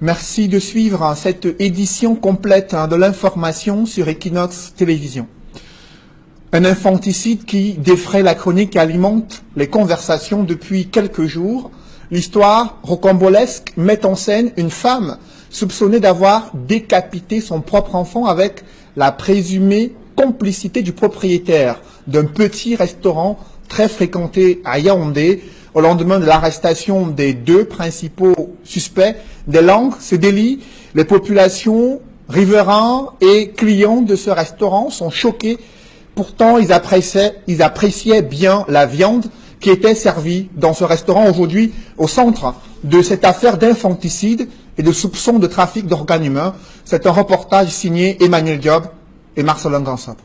Merci de suivre cette édition complète de l'information sur Equinox Télévision. Un infanticide qui défraie la chronique et alimente les conversations depuis quelques jours. L'histoire rocambolesque met en scène une femme soupçonnée d'avoir décapité son propre enfant avec la présumée complicité du propriétaire d'un petit restaurant très fréquenté à Yaoundé. Au lendemain de l'arrestation des deux principaux suspects, des langues se délient. Les populations, riverains et clients de ce restaurant sont choqués. Pourtant, ils appréciaient bien la viande qui était servie dans ce restaurant. Aujourd'hui, au centre de cette affaire d'infanticide et de soupçons de trafic d'organes humains, c'est un reportage signé Emmanuel Diop et Marcelin Gansop.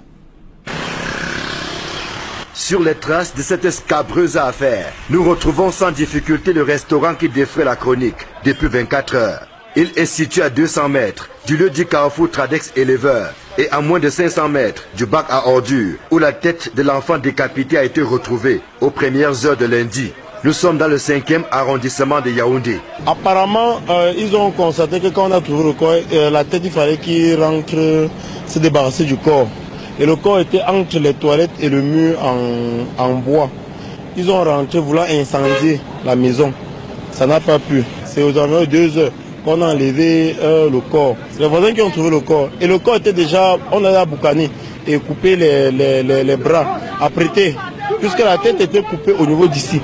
Sur les traces de cette scabreuse affaire, nous retrouvons sans difficulté le restaurant qui défraie la chronique depuis 24 heures. Il est situé à 200 mètres du lieu du carrefour Tradex Éleveur et à moins de 500 mètres du bac à ordures où la tête de l'enfant décapité a été retrouvée aux premières heures de lundi. Nous sommes dans le 5e arrondissement de Yaoundé. Apparemment, ils ont constaté que quand on a trouvé le corps, la tête, il fallait qu'il rentre se débarrasser du corps. Et le corps était entre les toilettes et le mur en bois. Ils ont rentré voulant incendier la maison. Ça n'a pas pu. C'est aux environs de 2 heures qu'on a enlevé le corps. C'est les voisins qui ont trouvé le corps. Et le corps était déjà, on a boucané et coupé les bras, apprêté, puisque la tête était coupée au niveau d'ici.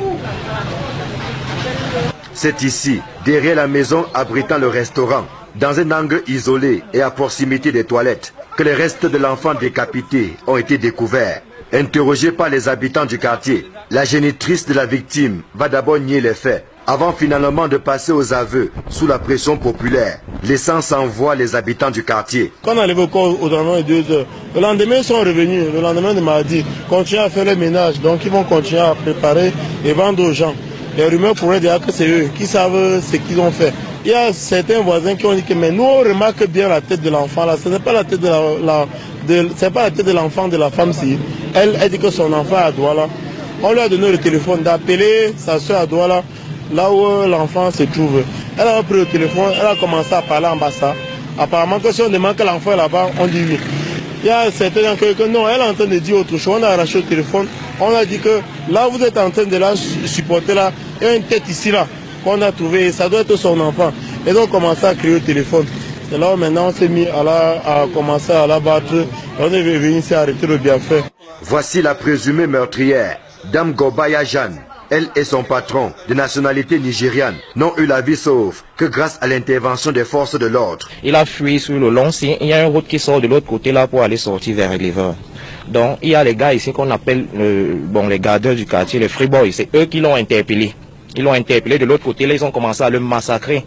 C'est ici, derrière la maison abritant le restaurant, dans un angle isolé et à proximité des toilettes, que les restes de l'enfant décapité ont été découverts. Interrogée par les habitants du quartier, la génitrice de la victime va d'abord nier les faits, avant finalement de passer aux aveux sous la pression populaire, laissant sans voix les habitants du quartier. Quand on a enlevé le corps aux environs de 2 heures, le lendemain ils sont revenus, le lendemain de mardi, continuer à faire le ménage, donc ils vont continuer à préparer et vendre aux gens. Les rumeurs pourraient dire que c'est eux qui savent ce qu'ils ont fait. Il y a certains voisins qui ont dit que mais nous on remarque bien la tête de l'enfant là, ce n'est pas la tête c'est pas la tête de l'enfant de la femme si. Elle dit que son enfant est à Douala. On lui a donné le téléphone d'appeler sa soeur à Douala, là où l'enfant se trouve. Elle a pris le téléphone, elle a commencé à parler en bassa. Apparemment que si on demande que l'enfant est là-bas, on dit oui. Il y a certains que non, elle est en train de dire autre chose. On a arraché le téléphone, on a dit que là vous êtes en train de la supporter là, il y a une tête ici là. Qu'on a trouvé, ça doit être son enfant. Et donc on a commencé à crier au téléphone. C'est là où maintenant on s'est mis à commencer à la battre. Et on est venu ici arrêter le bienfait. Voici la présumée meurtrière, Dame Gobaya Jeanne. Elle et son patron, de nationalité nigériane, n'ont eu la vie sauve que grâce à l'intervention des forces de l'ordre. Il a fui sur le long sien. Il y a une route qui sort de l'autre côté là pour aller sortir vers Éleveur. Donc il y a les gars ici qu'on appelle les gardeurs du quartier, les free boys. C'est eux qui l'ont interpellé. Ils l'ont interpellé de l'autre côté, là ils ont commencé à le massacrer.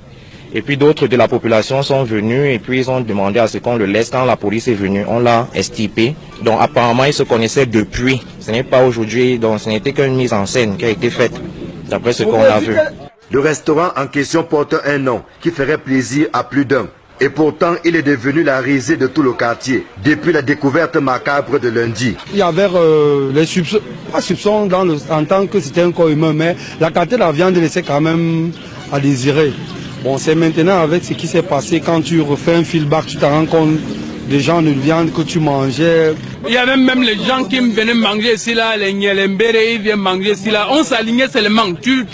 Et puis d'autres de la population sont venus et puis ils ont demandé à ce qu'on le laisse. Quand la police est venue, on l'a extirpé. Donc apparemment ils se connaissaient depuis. Ce n'est pas aujourd'hui, donc ce n'était qu'une mise en scène qui a été faite, d'après ce qu'on a vu. Le restaurant en question porte un nom qui ferait plaisir à plus d'un. Et pourtant, il est devenu la risée de tout le quartier, depuis la découverte macabre de lundi. Il y avait les soupçons en tant que c'était un corps humain, mais la qualité de la viande laissait quand même à désirer. Bon, c'est maintenant avec ce qui s'est passé, quand tu refais un feedback, tu te rends compte des gens de viande que tu mangeais. Il y avait même les gens qui venaient manger ici là, les Nyelembere, ils viennent manger ici là. On s'alignait seulement. Tu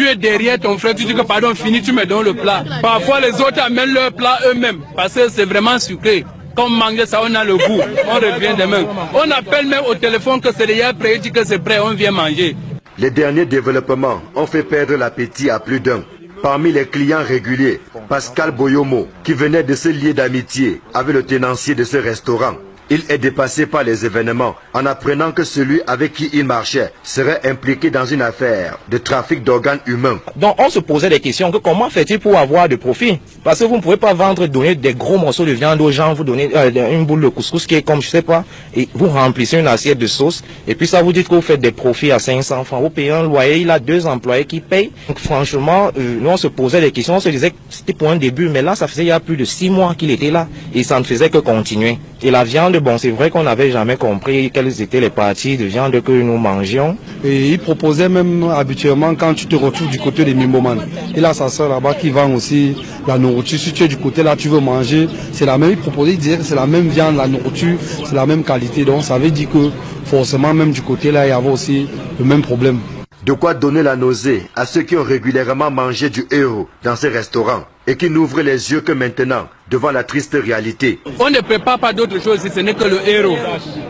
es derrière ton frère, tu dis que pardon, fini, tu me donnes le plat. Parfois les autres amènent leur plat eux-mêmes, parce que c'est vraiment sucré. Quand on mange ça, on a le goût, on revient demain. On appelle même au téléphone que c'est déjà prêt, il dit que c'est prêt, on vient manger. Les derniers développements ont fait perdre l'appétit à plus d'un. Parmi les clients réguliers, Pascal Boyomo, qui venait de se lier d'amitié avec le tenancier de ce restaurant. Il est dépassé par les événements en apprenant que celui avec qui il marchait serait impliqué dans une affaire de trafic d'organes humains. Donc on se posait des questions, que comment fait-il pour avoir de profit? Parce que vous ne pouvez pas donner des gros morceaux de viande aux gens, vous donnez une boule de couscous qui est comme je sais pas, et vous remplissez une assiette de sauce, et puis ça vous dit que vous faites des profits à 500 francs, vous payez un loyer, il a 2 employés qui payent. Donc franchement, nous on se posait des questions, on se disait que c'était pour un début, mais là ça faisait il y a plus de 6 mois qu'il était là, et ça ne faisait que continuer. Et la viande viande, bon, c'est vrai qu'on n'avait jamais compris quelles étaient les parties de viande que nous mangions. Et il proposait même habituellement quand tu te retrouves du côté des Mimboman. Il a sa soeur là-bas qui vend aussi la nourriture. Si tu es du côté là, tu veux manger, c'est la même. Il proposait, il disait que c'est la même viande, la nourriture, c'est la même qualité. Donc ça veut dire que forcément même du côté là, il y avait aussi le même problème. De quoi donner la nausée à ceux qui ont régulièrement mangé du héros dans ces restaurants et qui n'ouvrent les yeux que maintenant devant la triste réalité. On ne prépare pas d'autre chose si ce n'est que le héros.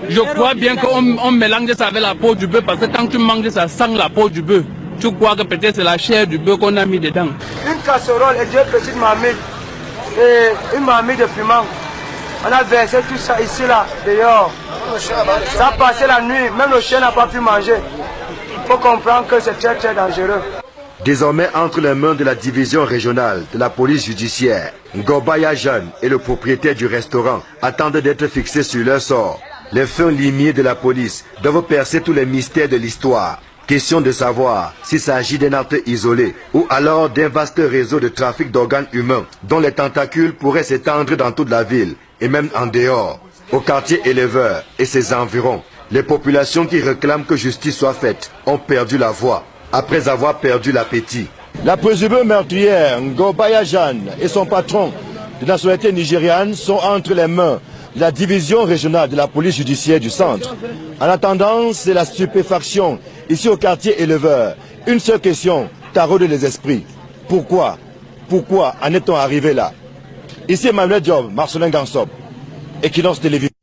Je crois bien qu'on mélange ça avec la peau du bœuf parce que quand tu manges ça sent la peau du bœuf. Tu crois que peut-être c'est la chair du bœuf qu'on a mis dedans. Une casserole et deux petites marmites et une marmite de piment. On a versé tout ça ici là, dehors. Ça a passé la nuit, même le chien n'a pas pu manger. Il faut comprendre que c'est très très dangereux. Désormais entre les mains de la division régionale de la police judiciaire, Ngobaya Jeanne et le propriétaire du restaurant attendent d'être fixés sur leur sort. Les fins limiers de la police doivent percer tous les mystères de l'histoire. Question de savoir s'il s'agit d'un acte isolé ou alors d'un vaste réseau de trafic d'organes humains dont les tentacules pourraient s'étendre dans toute la ville et même en dehors. Au quartier éleveur et ses environs, les populations qui réclament que justice soit faite ont perdu la voix après avoir perdu l'appétit. La présumée meurtrière Ngobaya Jeanne et son patron de nationalité nigériane sont entre les mains de la division régionale de la police judiciaire du centre. En attendant, c'est la stupéfaction ici au quartier éleveur. Une seule question taraude les esprits. Pourquoi en est-on arrivé là? Ici Emmanuel Diop, Marcelin Gansop, Equinox Télévision.